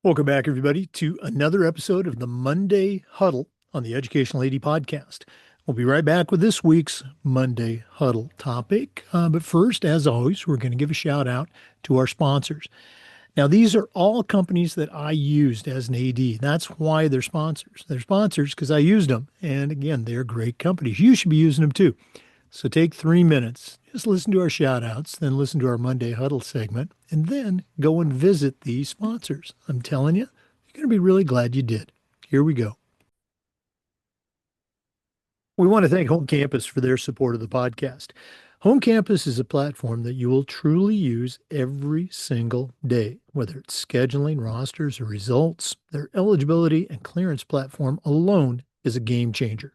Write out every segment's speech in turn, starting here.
Welcome back, everybody, to another episode of the Monday Huddle on the Educational AD Podcast. We'll be right back with this week's Monday Huddle topic. But first, as always, we're going to give a shout out to our sponsors. Now, these are all companies that I used as an AD. That's why they're sponsors. They're sponsors because I used them. And again, they're great companies. You should be using them too. So take 3 minutes, just listen to our shout outs, then listen to our Monday Huddle segment, and then go and visit these sponsors. I'm telling you, you're going to be really glad you did. Here we go. We want to thank Home Campus for their support of the podcast. Home Campus is a platform that you will truly use every single day, whether it's scheduling, rosters, or results. Their eligibility and clearance platform alone is a game changer.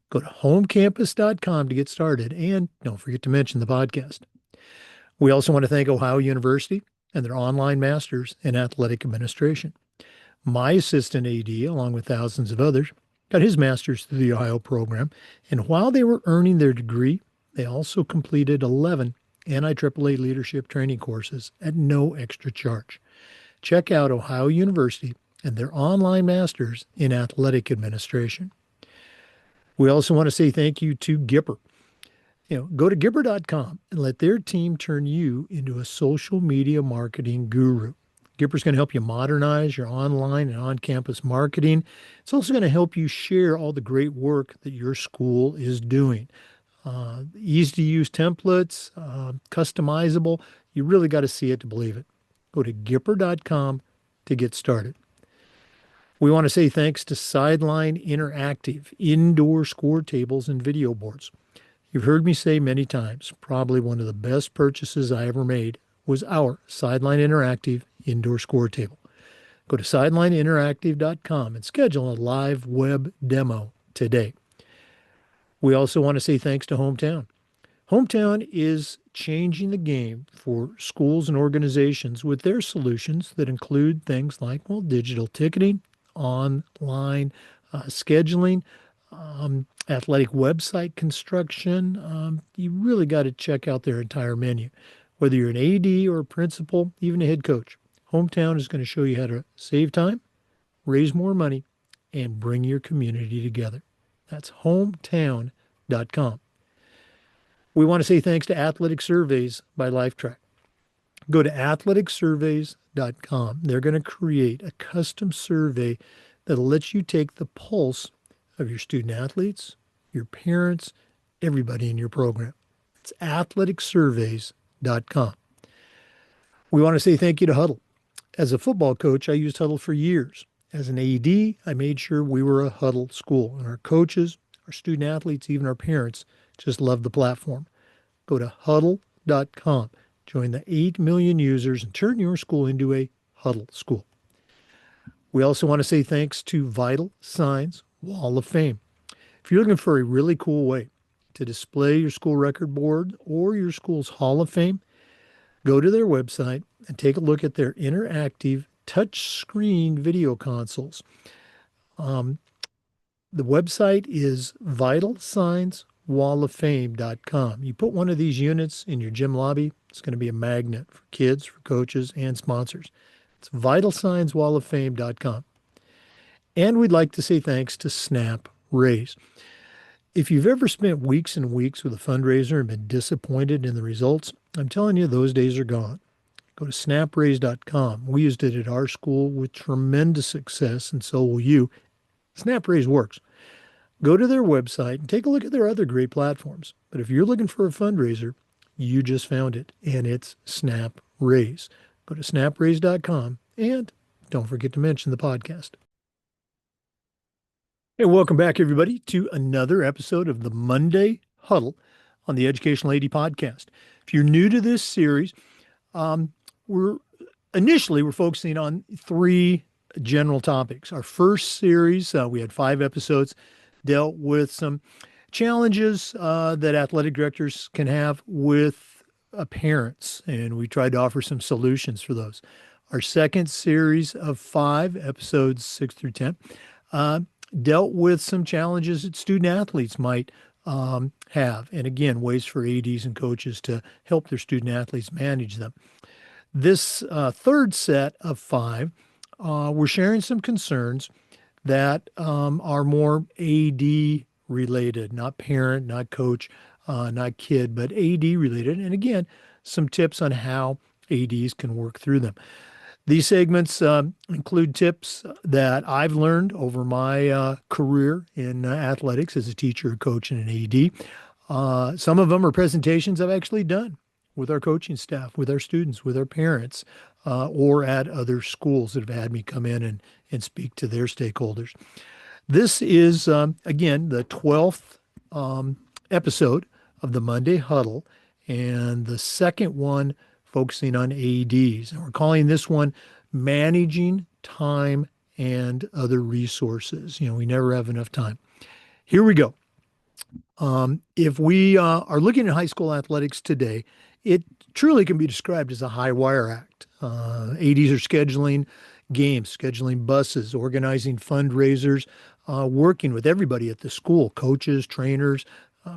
Go to homecampus.com to get started, and don't forget to mention the podcast. We also want to thank Ohio University and their online masters in athletic administration. My assistant AD, along with thousands of others, got his master's through the Ohio program, and while they were earning their degree, they also completed 11 NIAAA leadership training courses at no extra charge. Check out Ohio University and their online masters in athletic administration. We also want to say thank you to Gipper. Go to Gipper.com and let their team turn you into a social media marketing guru. Gipper's going to help you modernize your online and on-campus marketing. It's also going to help you share all the great work that your school is doing. Easy-to-use templates, customizable. You really got to see it to believe it. Go to Gipper.com to get started. We want to say thanks to Sideline Interactive, indoor score tables and video boards. You've heard me say many times, probably one of the best purchases I ever made was our Sideline Interactive indoor score table. Go to sidelineinteractive.com and schedule a live web demo today. We also want to say thanks to Hometown. Hometown is changing the game for schools and organizations with their solutions that include things like, digital ticketing, online scheduling, athletic website construction. You really got to check out their entire menu. Whether you're an AD or a principal, even a head coach, Hometown is going to show you how to save time, raise more money, and bring your community together. That's hometown.com. We want to say thanks to Athletic Surveys by Lifetrack. Go to athleticsurveys.com. They're going to create a custom survey that'll let you take the pulse of your student athletes, your parents, everybody in your program. It's athleticsurveys.com. We want to say thank you to Huddle. As a football coach, I used Huddle for years. As an AD, I made sure we were a Huddle school, and our coaches, our student athletes, even our parents just love the platform. Go to huddle.com. Join the 8 million users and turn your school into a Huddle school. We also want to say thanks to Vital Signs Wall of Fame. If you're looking for a really cool way to display your school record board or your school's Hall of Fame, go to their website and take a look at their interactive touchscreen video consoles. The website is vitalsignswalloffame.com. You put one of these units in your gym lobby, it's going to be a magnet for kids, for coaches, and sponsors. It's vitalsignswalloffame.com. And we'd like to say thanks to Snap Raise. If you've ever spent weeks and weeks with a fundraiser and been disappointed in the results, I'm telling you, those days are gone. Go to snapraise.com. We used it at our school with tremendous success, and so will you. SnapRaise works. Go to their website and take a look at their other great platforms. But if you're looking for a fundraiser, you just found it, and it's SnapRaise. Go to snapraise.com, and don't forget to mention the podcast. Hey, welcome back, everybody, to another episode of the Monday Huddle on the Educational AD Podcast. If you're new to this series, we're focusing on 3 general topics. Our first series, we had 5 episodes, dealt with some challenges that athletic directors can have with parents, and we tried to offer some solutions for those. Our second series of 5 episodes, 6 through 10, dealt with some challenges that student athletes might have, and again, ways for ADs and coaches to help their student athletes manage them. This third set of 5 we're sharing some concerns that are more AD related, not parent, not coach, not kid, but AD related. And again, some tips on how ADs can work through them. These segments include tips that I've learned over my career in athletics as a teacher, coach, and an AD. Some of them are presentations I've actually done with our coaching staff, with our students, with our parents, or at other schools that have had me come in and speak to their stakeholders. This is, again, the 12th episode of the Monday Huddle, and the second one focusing on ADs. And we're calling this one Managing Time and Other Resources. We never have enough time. Here we go. If we are looking at high school athletics today, it truly can be described as a high wire act. ADs are scheduling games, scheduling buses, organizing fundraisers, working with everybody at the school, coaches, trainers,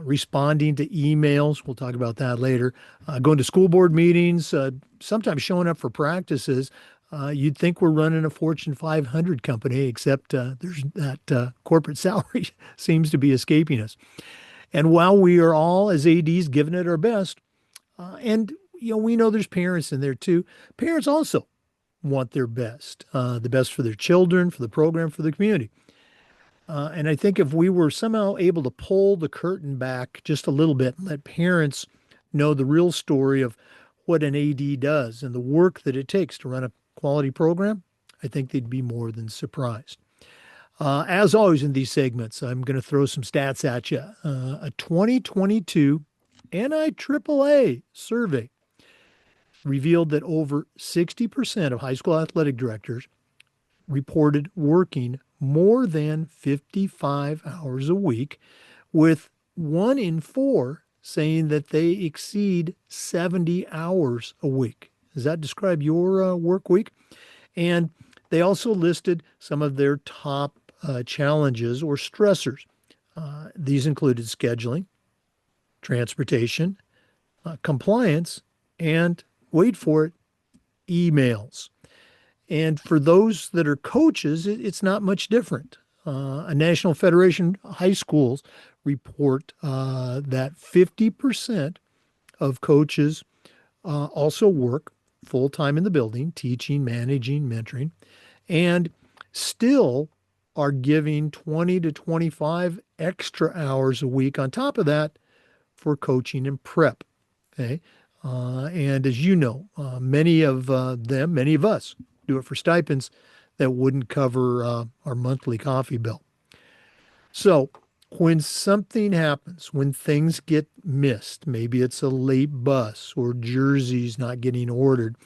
responding to emails. We'll talk about that later. Going to school board meetings, sometimes showing up for practices. You'd think we're running a Fortune 500 company, except there's that corporate salary seems to be escaping us. And while we are all, as ADs, giving it our best, and we know there's parents in there too. Parents also want their best, the best for their children, for the program, for the community. And I think if we were somehow able to pull the curtain back just a little bit and let parents know the real story of what an AD does and the work that it takes to run a quality program, I think they'd be more than surprised. As always in these segments, I'm going to throw some stats at you. A 2022 NIAAA survey revealed that over 60% of high school athletic directors reported working more than 55 hours a week, with 1 in 4 saying that they exceed 70 hours a week. Does that describe your work week? And they also listed some of their top challenges or stressors. These included scheduling, transportation, compliance, and wait for it, emails. And for those that are coaches, it's not much different. A National Federation of High Schools report that 50% of coaches also work full-time in the building, teaching, managing, mentoring, and still are giving 20 to 25 extra hours a week on top of that for coaching and prep. Okay. And as you know, many of us do it for stipends that wouldn't cover our monthly coffee bill. So when something happens, when things get missed, maybe it's a late bus or jerseys not getting ordered,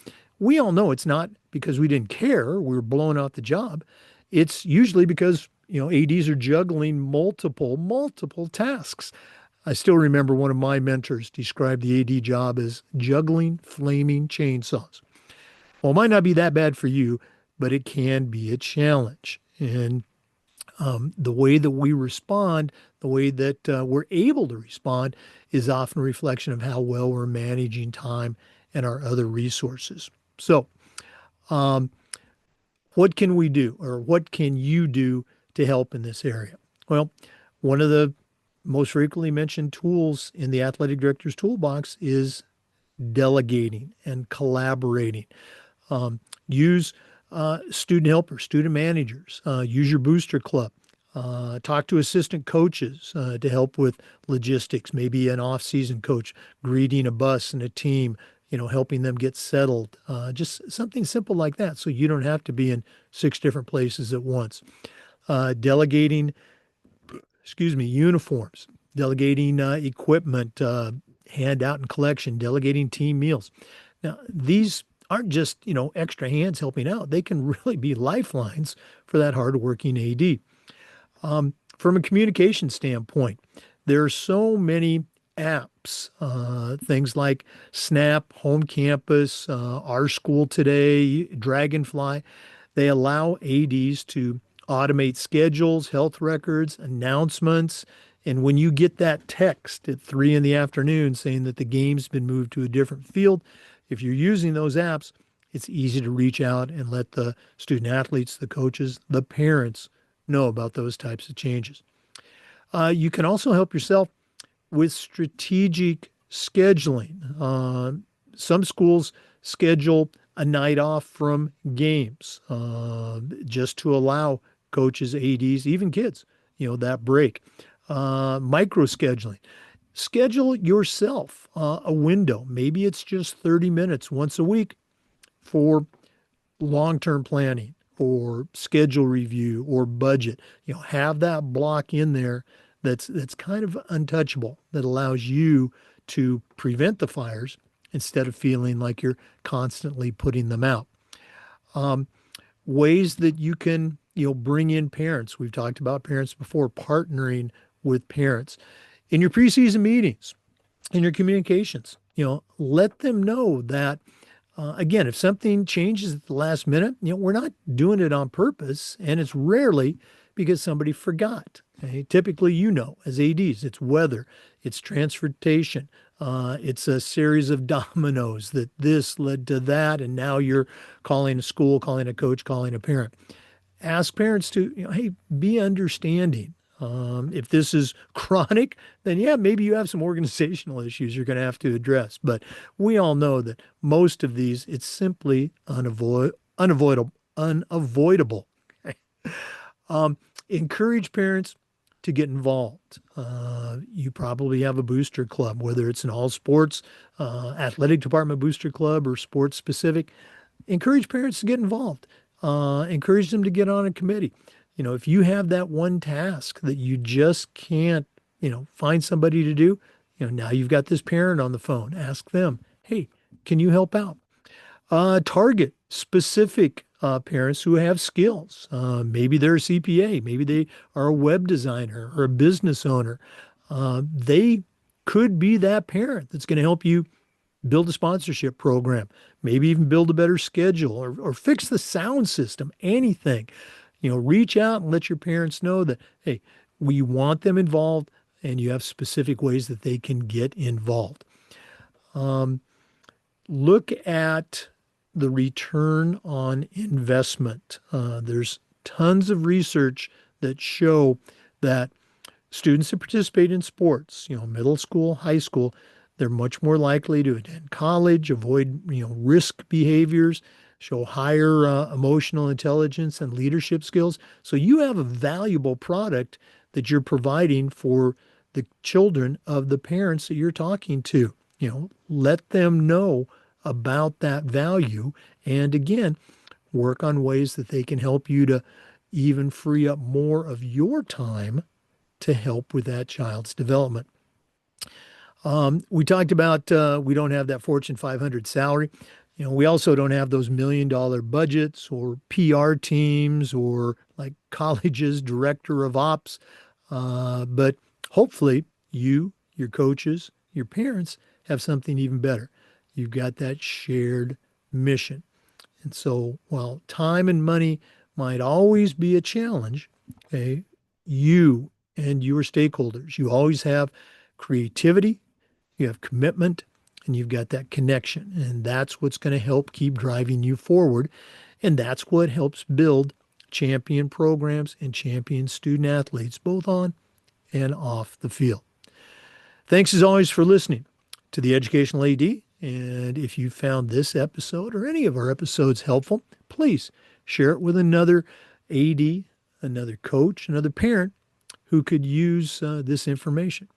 we all know it's not because we didn't care, we were blowing out the job. It's usually because, ADs are juggling multiple tasks. I still remember one of my mentors described the AD job as juggling flaming chainsaws. Well, it might not be that bad for you, but it can be a challenge. And the way that we respond, the way that we're able to respond is often a reflection of how well we're managing time and our other resources. So what can we do, or what can you do to help in this area? Well, one of the most frequently mentioned tools in the athletic director's toolbox is delegating and collaborating. Use student helpers, student managers, use your booster club, talk to assistant coaches to help with logistics, maybe an off-season coach greeting a bus and a team, helping them get settled, just something simple like that. So you don't have to be in 6 different places at once. Delegating, uniforms, delegating equipment, handout and collection, delegating team meals. Now, these aren't just, extra hands helping out. They can really be lifelines for that hardworking AD. From a communication standpoint, there are so many apps, things like Snap, Home Campus, Our School Today, Dragonfly. They allow ADs to automate schedules, health records, announcements. And when you get that text at 3 p.m. saying that the game's been moved to a different field, if you're using those apps, It's easy to reach out and let the student athletes, the coaches, the parents know about those types of changes. You can also help yourself with strategic scheduling. Some schools schedule a night off from games just to allow coaches, ADs, even kids, that break. Micro scheduling. Schedule yourself a window. Maybe it's just 30 minutes once a week for long-term planning or schedule review or budget. Have that block in there that's kind of untouchable that allows you to prevent the fires instead of feeling like you're constantly putting them out. Um, Ways that you can, bring in parents. We've talked about parents before, partnering with parents in your preseason meetings, in your communications. Let them know that again, if something changes at the last minute, we're not doing it on purpose, and it's rarely because somebody forgot. Okay? Typically, as ADs, it's weather, it's transportation, it's a series of dominoes that this led to that, and now you're calling a school, calling a coach, calling a parent. Ask parents to, hey, be understanding. If this is chronic, then yeah, maybe you have some organizational issues you're going to have to address. But we all know that most of these, it's simply unavoidable. Um, Encourage parents to get involved. You probably have a booster club, whether it's an all sports, athletic department booster club or sports specific. Encourage parents to get involved. Encourage them to get on a committee. If you have that one task that you just can't, find somebody to do, now you've got this parent on the phone. Ask them, hey, can you help out? Target specific parents who have skills. Maybe they're a CPA, maybe they are a web designer or a business owner. They could be that parent that's going to help you build a sponsorship program, maybe even build a better schedule or fix the sound system, anything. Reach out and let your parents know that, hey, we want them involved and you have specific ways that they can get involved. Look at the return on investment. There's tons of research that show that students that participate in sports, middle school, high school, they're much more likely to attend college, avoid, risk behaviors, show higher emotional intelligence and leadership skills. So you have a valuable product that you're providing for the children of the parents that you're talking to. Let them know about that value. And again, work on ways that they can help you to even free up more of your time to help with that child's development. We talked about we don't have that Fortune 500 salary. We also don't have those $1 million budgets or PR teams or like colleges, director of ops. But hopefully you, your coaches, your parents have something even better. You've got that shared mission. And so while time and money might always be a challenge, okay, you and your stakeholders, you always have creativity, you have commitment, and you've got that connection. And that's what's going to help keep driving you forward. And that's what helps build champion programs and champion student athletes, both on and off the field. Thanks as always for listening to the Educational AD. And if you found this episode or any of our episodes helpful, please share it with another AD, another coach, another parent who could use this information.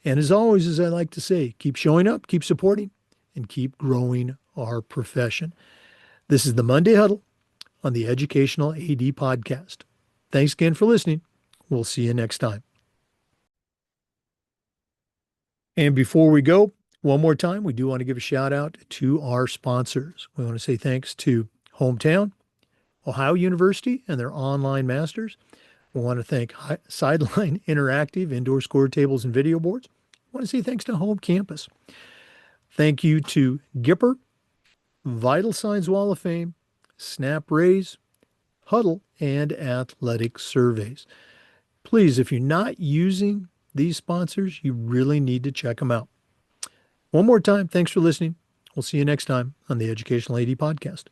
And as always, as I like to say, keep showing up, keep supporting, and keep growing our profession. This is the Monday Huddle on the Educational AD Podcast. Thanks again for listening. We'll see you next time. And before we go, one more time, we do want to give a shout out to our sponsors. We want to say thanks to Hometown, Ohio University, and their online masters. We want to thank Sideline Interactive, indoor score tables and video boards. I want to say thanks to Home Campus. Thank you to Gipper, Vital Signs Wall of Fame, Snap Rays, Huddle, and Athletic Surveys. Please, if you're not using these sponsors, you really need to check them out. One more time, thanks for listening. We'll see you next time on the Educational AD Podcast.